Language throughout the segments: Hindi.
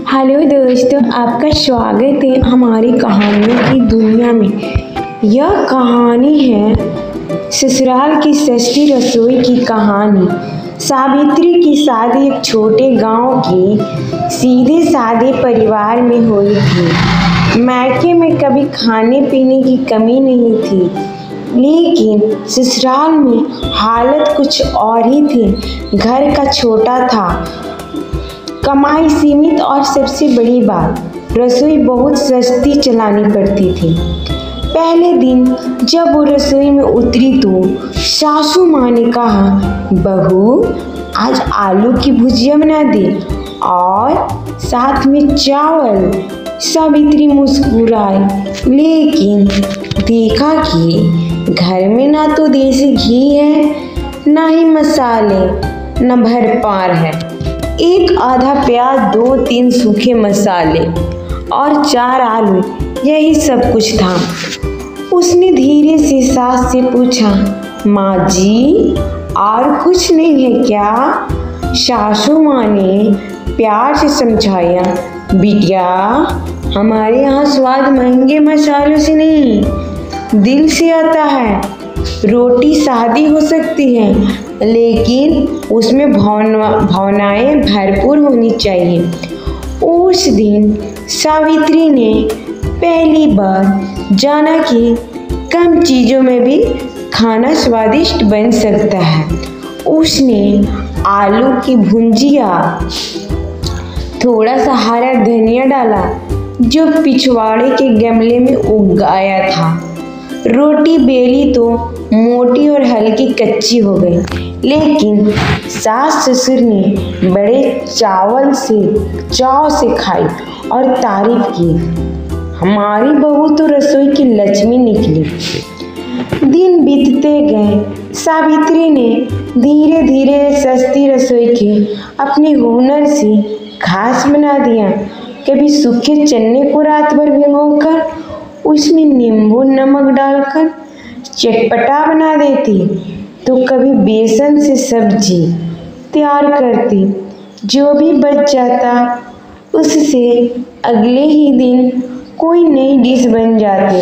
हेलो दोस्तों, आपका स्वागत है हमारी कहानियों की दुनिया में। यह कहानी है ससुराल की सस्ती रसोई की कहानी। सावित्री की शादी एक छोटे गांव के सीधे साधे परिवार में हुई थी। मायके में कभी खाने पीने की कमी नहीं थी, लेकिन ससुराल में हालत कुछ और ही थी। घर का छोटा था, कमाई सीमित और सबसे बड़ी बात, रसोई बहुत सस्ती चलानी पड़ती थी। पहले दिन जब वो रसोई में उतरी तो सासू माँ ने कहा, बहू आज आलू की भुजिया बना दे और साथ में चावल। सावित्री मुस्कुराई, लेकिन देखा कि घर में ना तो देसी घी है, ना ही मसाले, न भरपार है। एक आधा प्याज, 2-3 सूखे मसाले और 4 आलू, यही सब कुछ था। उसने धीरे से सास से पूछा, माँ जी और कुछ नहीं है क्या? सासू माँ ने प्यार से समझाया, बिटिया हमारे यहाँ स्वाद महंगे मसालों से नहीं, दिल से आता है। रोटी सादी हो सकती है, लेकिन उसमें भावनाएं भरपूर होनी चाहिए। उस दिन सावित्री ने पहली बार जाना कि कम चीज़ों में भी खाना स्वादिष्ट बन सकता है। उसने आलू की भुजिया, थोड़ा सा हरा धनिया डाला जो पिछवाड़े के गमले में उगाया था। रोटी बेली तो मोटी और हल्की कच्ची हो गई, लेकिन सास ससुर ने बड़े चाव से खाई और तारीफ की। हमारी बहू तो रसोई की लक्ष्मी निकली। दिन बीतते गए। सावित्री ने धीरे धीरे सस्ती रसोई के अपने हुनर से खास बना दिया। कभी सूखे चने को रात भर भिगोकर उसमें नींबू नमक डालकर चटपटा बना देती, तो कभी बेसन से सब्जी तैयार करती। जो भी बच जाता उससे अगले ही दिन कोई नई डिश बन जाती।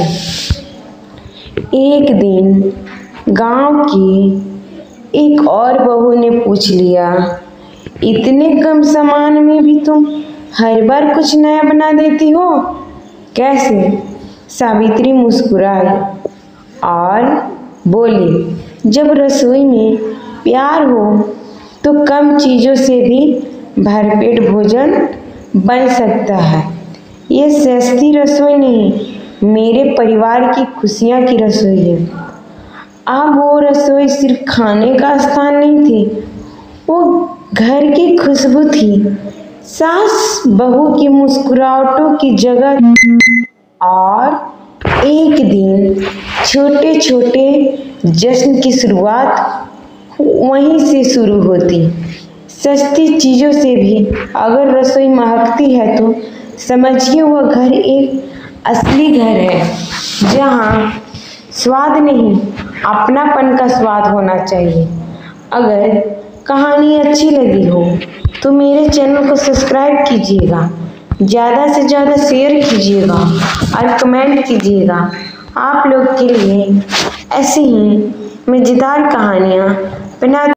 एक दिन गांव की एक और बहू ने पूछ लिया, इतने कम सामान में भी तुम हर बार कुछ नया बना देती हो, कैसे? सावित्री मुस्कुराई और बोली, जब रसोई में प्यार हो तो कम चीज़ों से भी भरपेट भोजन बन सकता है। ये सस्ती रसोई नहीं, मेरे परिवार की खुशियाँ की रसोई है। अब वो रसोई सिर्फ खाने का स्थान नहीं थी, वो घर की खुशबू थी, सास बहू की मुस्कुराहटों की जगह। और एक दिन छोटे छोटे जश्न की शुरुआत वहीं से शुरू होती। सस्ती चीज़ों से भी अगर रसोई महकती है तो समझिए वह घर एक असली घर है, जहाँ स्वाद नहीं अपनापन का स्वाद होना चाहिए। अगर कहानी अच्छी लगी हो तो मेरे चैनल को सब्सक्राइब कीजिएगा, ज़्यादा से ज़्यादा शेयर कीजिएगा और कमेंट कीजिएगा। आप लोग के लिए ऐसे ही मज़ेदार कहानियाँ बना